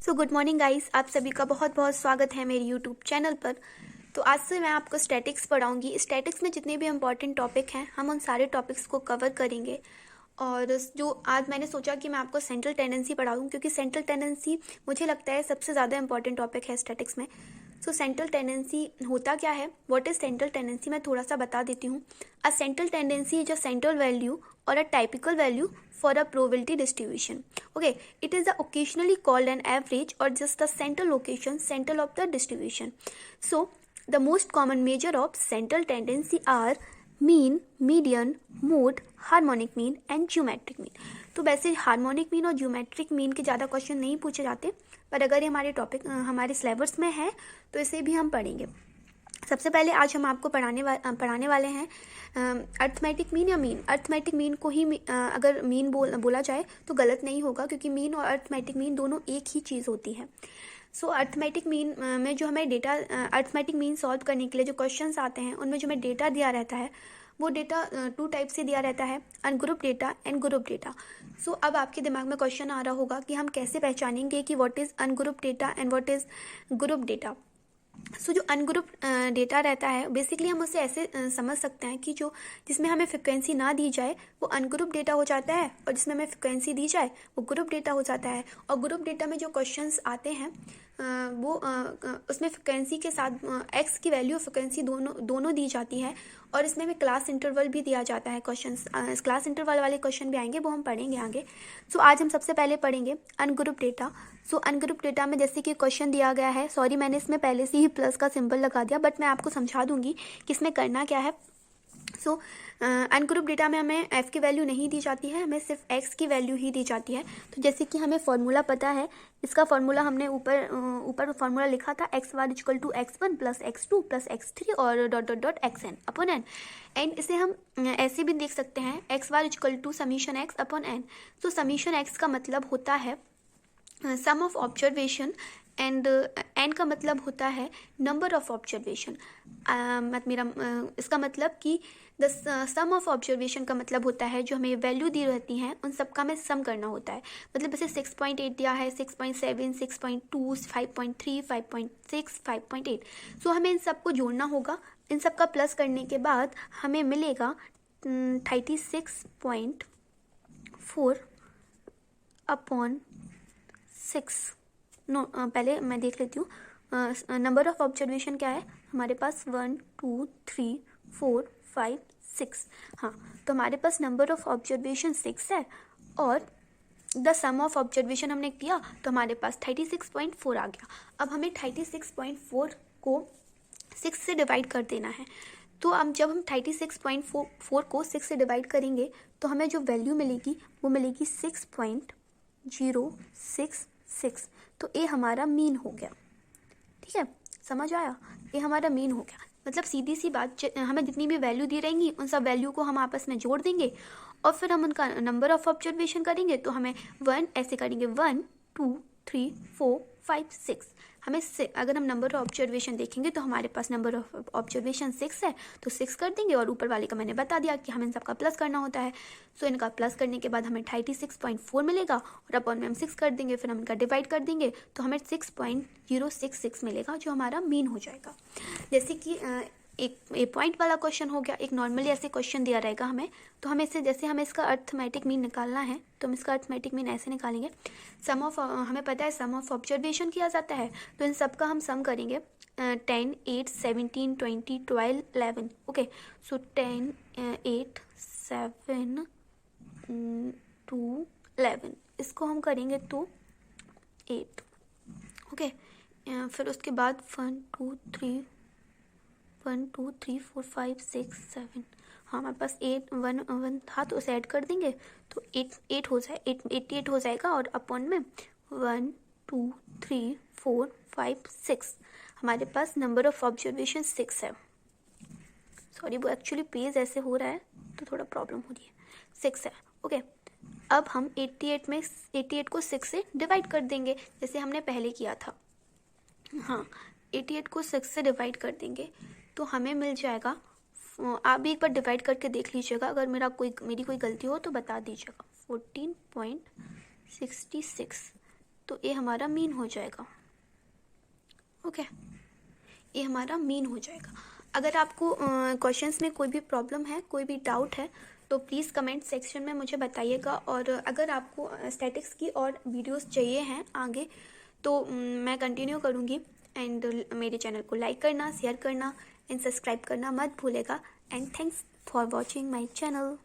Good morning guys, आप सभी का बहुत बहुत स्वागत है मेरे यूट्यूब चैनल पर। तो आज से मैं आपको स्टैटिक्स पढ़ाऊंगी। स्टैटिक्स में जितने भी इंपॉर्टेंट टॉपिक हैं हम उन सारे टॉपिक्स को कवर करेंगे। और जो आज मैंने सोचा कि मैं आपको सेंट्रल टेंडेंसी पढ़ाऊँ, क्योंकि सेंट्रल टेंडेंसी मुझे लगता है सबसे ज़्यादा इंपॉर्टेंट टॉपिक है स्टैटिक्स में। सेंट्रल टेंडेंसी होता क्या है, व्हाट इज़ सेंट्रल टेंडेंसी, मैं थोड़ा सा बता देती हूँ। A central tendency is a central value or a typical value for a probability distribution. Okay, it is occasionally called an average or just the central location, central of the distribution. So the most common measure of central tendency are mean, median, mode, harmonic mean and geometric mean. तो वैसे harmonic mean और geometric mean के ज़्यादा question नहीं पूछे जाते, पर अगर ये हमारे टॉपिक हमारे सिलेबस में है तो इसे भी हम पढ़ेंगे। सबसे पहले आज हम आपको पढ़ाने वाले हैं अर्थमेटिक मीन या मीन। अर्थमेटिक मीन को ही अगर मीन बोला जाए तो गलत नहीं होगा, क्योंकि मीन और अर्थमेटिक मीन दोनों एक ही चीज़ होती है। अर्थमेटिक मीन में जो हमें डेटा अर्थमेटिक मीन सॉल्व करने के लिए जो क्वेश्चंस आते हैं उनमें जो हमें डेटा दिया रहता है वो डेटा 2 टाइप से दिया रहता है, ungroup data and group data. अब आपके दिमाग में क्वेश्चन आ रहा होगा कि हम कैसे पहचानेंगे कि what is ungroup data and what is group data. जो अनग्रुप डेटा रहता है बेसिकली हम उसे ऐसे समझ सकते हैं कि जो जिसमें हमें फ्रिक्वेंसी ना दी जाए वो अनग्रुप डेटा हो जाता है, और जिसमें हमें फ्रिक्वेंसी दी जाए वो ग्रुप डेटा हो जाता है। और ग्रुप डेटा में जो क्वेश्चंस आते हैं उसमें फ्रिक्वेंसी के साथ एक्स की वैल्यू फ्रिक्वेंसी दोनों दी जाती है, और इसमें हमें क्लास इंटरवल भी दिया जाता है। क्लास इंटरवल वाले क्वेश्चन भी आएंगे, वो हम पढ़ेंगे आगे। आज हम सबसे पहले पढ़ेंगे अनग्रुप डेटा। अनग्रुप डेटा में जैसे कि क्वेश्चन दिया गया है, सॉरी मैंने इसमें पहले से ही प्लस का सिंबल लगा दिया, बट मैं आपको समझा दूंगी कि इसमें करना क्या है। अनग्रुप डेटा में हमें एफ की वैल्यू नहीं दी जाती है, हमें सिर्फ एक्स की वैल्यू ही दी जाती है। तो जैसे कि हमें फॉर्मूला पता है, इसका फॉर्मूला हमने ऊपर फॉर्मूला लिखा था x1 = x1 + x2 + x3 और ... xn/n। एंड इसे हम ऐसे भी देख सकते हैं x1 = ∑x/n। समीशन x का मतलब होता है सम ऑफ ऑब्जर्वेशन एंड एन का मतलब होता है नंबर ऑफ ऑब्जर्वेशन। इसका मतलब कि द सम ऑफ ऑब्जर्वेशन का मतलब होता है जो हमें वैल्यू दी रहती हैं उन सब का हमें सम करना होता है। मतलब जैसे 6.8 दिया है, 6.7, 6.2, 5.3, 5.6, 5.8। हमें इन सब को जोड़ना होगा। इन सब का प्लस करने के बाद हमें मिलेगा 36.4/6। पहले मैं देख लेती हूँ नंबर ऑफ ऑब्जर्वेशन क्या है हमारे पास, 1 2 3 4 5 6। हाँ, तो हमारे पास नंबर ऑफ ऑब्जर्वेशन 6 है, और द सम ऑफ ऑब्जर्वेशन हमने किया तो हमारे पास 36.4 आ गया। अब हमें 36.4 को 6 से डिवाइड कर देना है। तो अब जब हम 36.4 को 6 से डिवाइड करेंगे तो हमें जो वैल्यू मिलेगी वो मिलेगी 6.066। तो ये हमारा मीन हो गया। ठीक है, समझ आया? ये हमारा मीन हो गया। मतलब सीधी सी बात, हमें जितनी भी वैल्यू दी रहेंगी उन सब वैल्यू को हम आपस में जोड़ देंगे, और फिर हम उनका नंबर ऑफ ऑब्जर्वेशन करेंगे। तो हमें 1 ऐसे करेंगे, 1 2 3 4 5 6। हमें अगर हम नंबर ऑफ ऑब्जर्वेशन देखेंगे तो हमारे पास नंबर ऑफ ऑब्जर्वेशन 6 है, तो 6 कर देंगे, और ऊपर वाले का मैंने बता दिया कि हमें इन सबका प्लस करना होता है। इनका प्लस करने के बाद हमें 36.4 मिलेगा, और अपॉन में हम 6 कर देंगे, फिर हम इनका डिवाइड कर देंगे तो हमें 6.066 मिलेगा, जो हमारा मीन हो जाएगा। जैसे कि एक पॉइंट वाला क्वेश्चन हो गया, एक नॉर्मली ऐसे क्वेश्चन दिया रहेगा हमें, तो हमें इसे जैसे हमें इसका अर्थमेटिक मीन निकालना है तो हम इसका अर्थमेटिक मीन ऐसे निकालेंगे। हमें पता है सम ऑफ ऑब्जर्वेशन किया जाता है, तो इन सब का हम सम करेंगे 10 8 17 20 12 11। ओके, 10 8 7 2 11 इसको हम करेंगे तो 8। ओके, फिर उसके बाद 1 2 3 4 5 6 7। हाँ, हमारे पास 8 1 था तो उसे ऐड कर देंगे तो 8 हो जाए 88 हो जाएगा, और अपॉन में 1 2 3 4 5 6 हमारे पास नंबर ऑफ ऑब्जर्वेशन 6 है। सॉरी, वो एक्चुअली पेज ऐसे हो रहा है तो थोड़ा प्रॉब्लम हो रही है। 6 है। ओके, अब हम 88 को 6 से डिवाइड कर देंगे जैसे हमने पहले किया था। हाँ, 88 को 6 से डिवाइड कर देंगे तो हमें मिल जाएगा, आप भी एक बार डिवाइड करके देख लीजिएगा, अगर मेरी कोई गलती हो तो बता दीजिएगा। 14.66 तो ये हमारा मीन हो जाएगा। ओके, ये हमारा मीन हो जाएगा। अगर आपको क्वेश्चंस में कोई भी प्रॉब्लम है, कोई भी डाउट है, तो प्लीज़ कमेंट सेक्शन में मुझे बताइएगा। और अगर आपको स्टैटिक्स की और वीडियोस चाहिए हैं आगे, तो मैं कंटिन्यू करूँगी। एंड मेरे चैनल को लाइक करना, शेयर करना एंड सब्सक्राइब करना मत भूलेगा। And thanks for watching my channel.